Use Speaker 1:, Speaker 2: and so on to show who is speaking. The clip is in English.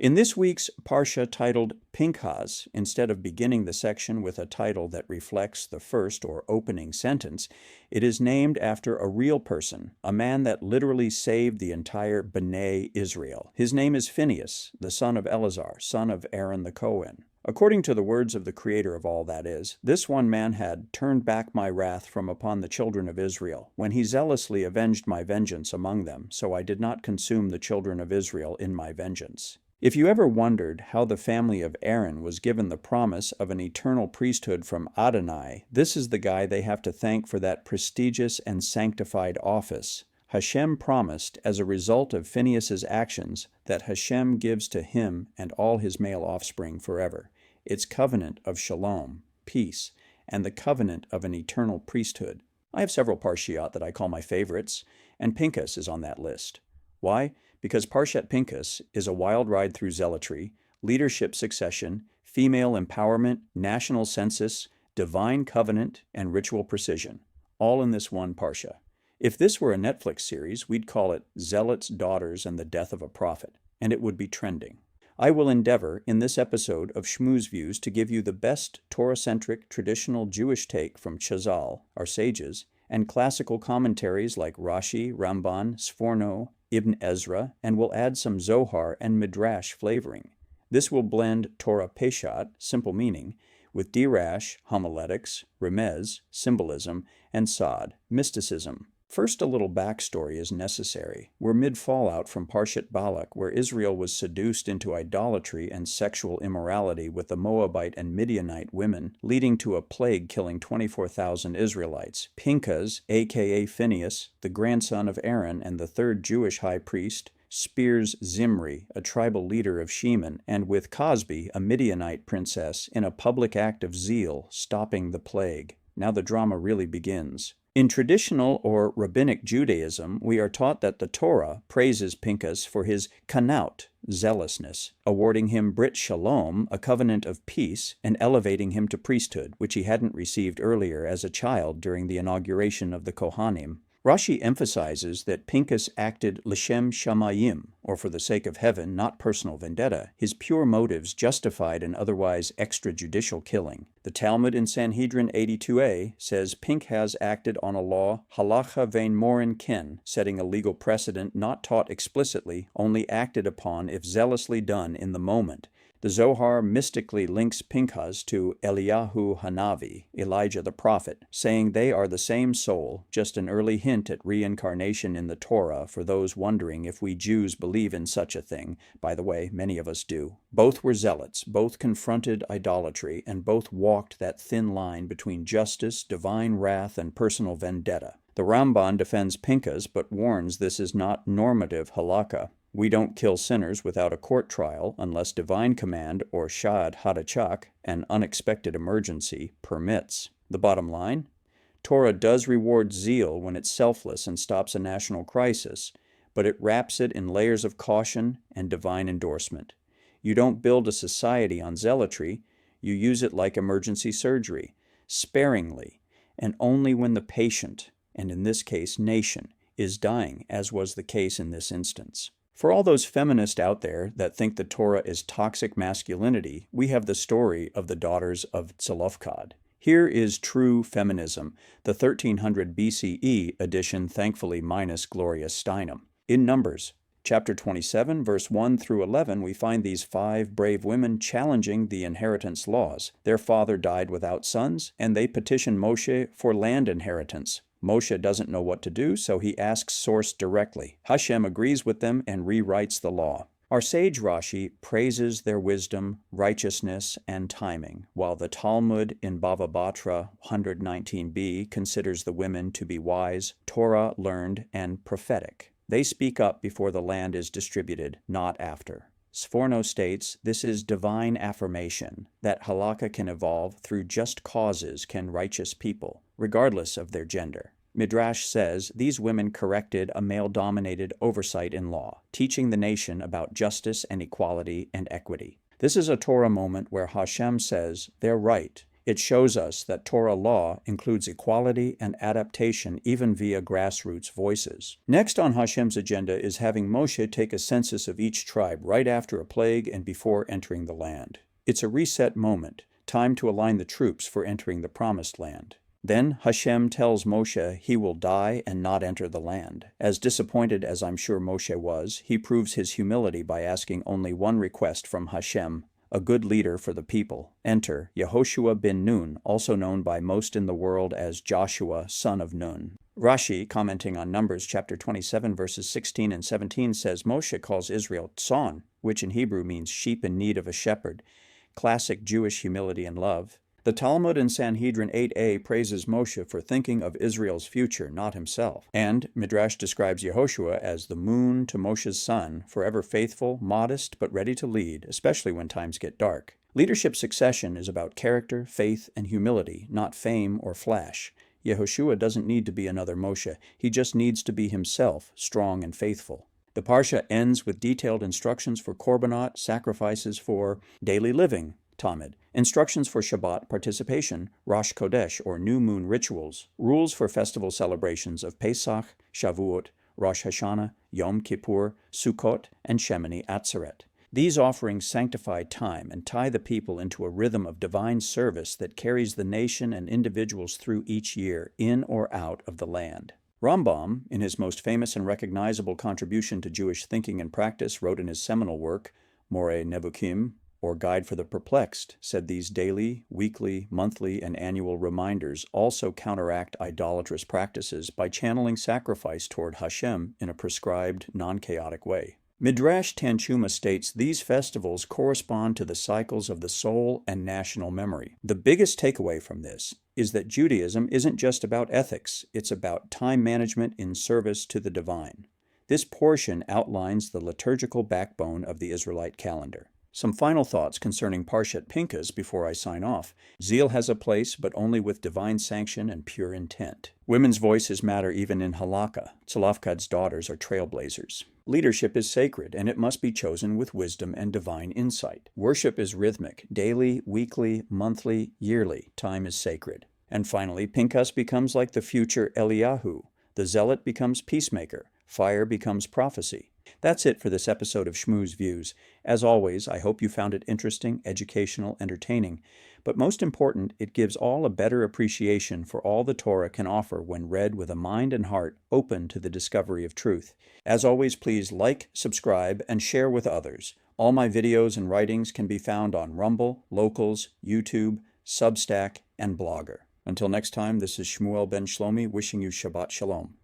Speaker 1: In this week's Parsha titled Pinchas, instead of beginning the section with a title that reflects the first or opening sentence, it is named after a real person, a man that literally saved the entire B'nai Israel. His name is Phineas, the son of Eleazar, son of Aaron the Cohen. According to the words of the Creator of all that is, this one man had turned back my wrath from upon the children of Israel, when he zealously avenged my vengeance among them, so I did not consume the children of Israel in my vengeance. If you ever wondered how the family of Aaron was given the promise of an eternal priesthood from Adonai, this is the guy they have to thank for that prestigious and sanctified office. Hashem promised, as a result of Phineas's actions, that Hashem gives to him and all his male offspring forever. Its covenant of shalom, peace, and the covenant of an eternal priesthood. I have several Parshiot that I call my favorites, and Pinchas is on that list. Why? Because Parshat Pinchas is a wild ride through zealotry, leadership succession, female empowerment, national census, divine covenant, and ritual precision, all in this one Parsha. If this were a Netflix series, we'd call it Zealots, Daughters, and the Death of a Prophet, and it would be trending. I will endeavor, in this episode of Shmu's Views, to give you the best Torah-centric, traditional Jewish take from Chazal, our sages, and classical commentaries like Rashi, Ramban, Sforno, Ibn Ezra, and will add some Zohar and Midrash flavoring. This will blend Torah Peshat, simple meaning, with Dirash, homiletics, Remez, symbolism, and Sod, mysticism. First, a little backstory is necessary. We're mid-fallout from Parshat Balak, where Israel was seduced into idolatry and sexual immorality with the Moabite and Midianite women, leading to a plague killing 24,000 Israelites. Pinchas, a.k.a. Phineas, the grandson of Aaron and the third Jewish high priest, spears Zimri, a tribal leader of Sheman, and with Cosby, a Midianite princess, in a public act of zeal, stopping the plague. Now the drama really begins. In traditional or rabbinic Judaism, we are taught that the Torah praises Pinchas for his kanaut, zealousness, awarding him Brit Shalom, a covenant of peace, and elevating him to priesthood, which he hadn't received earlier as a child during the inauguration of the Kohanim. Rashi emphasizes that Pinchas acted l'shem shamayim, or for the sake of heaven, not personal vendetta. His pure motives justified an otherwise extrajudicial killing. The Talmud in Sanhedrin 82a says Pinchas acted on a law halacha vein morin ken, setting a legal precedent not taught explicitly, only acted upon if zealously done in the moment. The Zohar mystically links Pinchas to Eliyahu Hanavi, Elijah the prophet, saying they are the same soul, just an early hint at reincarnation in the Torah for those wondering if we Jews believe in such a thing. By the way, many of us do. Both were zealots, both confronted idolatry, and both walked that thin line between justice, divine wrath, and personal vendetta. The Ramban defends Pinchas but warns this is not normative halakha. We don't kill sinners without a court trial unless divine command or shad hadachak, an unexpected emergency, permits. The bottom line? Torah does reward zeal when it's selfless and stops a national crisis, but it wraps it in layers of caution and divine endorsement. You don't build a society on zealotry, you use it like emergency surgery, sparingly, and only when the patient, and in this case nation, is dying, as was the case in this instance. For all those feminists out there that think the Torah is toxic masculinity, we have the story of the daughters of Tzelofchad. Here is true feminism, the 1300 BCE edition, thankfully minus Gloria Steinem. In Numbers, chapter 27, verse 1 through 11, we find these 5 brave women challenging the inheritance laws. Their father died without sons, and they petition Moshe for land inheritance. Moshe doesn't know what to do, so he asks Source directly. Hashem agrees with them and rewrites the law. Our sage Rashi praises their wisdom, righteousness, and timing, while the Talmud in Bava Batra 119b considers the women to be wise, Torah learned, and prophetic. They speak up before the land is distributed, not after. Sforno states this is divine affirmation, that halakha can evolve through just causes can righteous people, regardless of their gender. Midrash says these women corrected a male-dominated oversight in law, teaching the nation about justice and equality and equity. This is a Torah moment where Hashem says they're right. It shows us that Torah law includes equality and adaptation even via grassroots voices. Next on Hashem's agenda is having Moshe take a census of each tribe right after a plague and before entering the land. It's a reset moment, time to align the troops for entering the promised land. Then Hashem tells Moshe he will die and not enter the land. As disappointed as I'm sure Moshe was, he proves his humility by asking only one request from Hashem, a good leader for the people. Enter Yehoshua bin Nun, also known by most in the world as Joshua, son of Nun. Rashi, commenting on Numbers chapter 27, verses 16 and 17, says Moshe calls Israel Tson, which in Hebrew means sheep in need of a shepherd. Classic Jewish humility and love. The Talmud in Sanhedrin 8a praises Moshe for thinking of Israel's future, not himself. And Midrash describes Yehoshua as the moon to Moshe's sun, forever faithful, modest, but ready to lead, especially when times get dark. Leadership succession is about character, faith, and humility, not fame or flash. Yehoshua doesn't need to be another Moshe. He just needs to be himself, strong and faithful. The Parsha ends with detailed instructions for korbanot, sacrifices for daily living, Tamid, instructions for Shabbat participation, Rosh Chodesh or new moon rituals, rules for festival celebrations of Pesach, Shavuot, Rosh Hashanah, Yom Kippur, Sukkot, and Shemini Atzeret. These offerings sanctify time and tie the people into a rhythm of divine service that carries the nation and individuals through each year, in or out of the land. Rambam, in his most famous and recognizable contribution to Jewish thinking and practice, wrote in his seminal work, More Nevukim, or Guide for the Perplexed, said these daily, weekly, monthly, and annual reminders also counteract idolatrous practices by channeling sacrifice toward Hashem in a prescribed, non-chaotic way. Midrash Tanchuma states these festivals correspond to the cycles of the soul and national memory. The biggest takeaway from this is that Judaism isn't just about ethics, it's about time management in service to the divine. This portion outlines the liturgical backbone of the Israelite calendar. Some final thoughts concerning Parshat Pinchas before I sign off. Zeal has a place, but only with divine sanction and pure intent. Women's voices matter even in Halakha. Tzlafkad's daughters are trailblazers. Leadership is sacred, and it must be chosen with wisdom and divine insight. Worship is rhythmic, daily, weekly, monthly, yearly. Time is sacred. And finally, Pinchas becomes like the future Eliyahu. The zealot becomes peacemaker. Fire becomes prophecy. That's it for this episode of Shmu's Views. As always, I hope you found it interesting, educational, entertaining. But most important, it gives all a better appreciation for all the Torah can offer when read with a mind and heart open to the discovery of truth. As always, please like, subscribe, and share with others. All my videos and writings can be found on Rumble, Locals, YouTube, Substack, and Blogger. Until next time, this is Shmuel ben Shlomi wishing you Shabbat Shalom.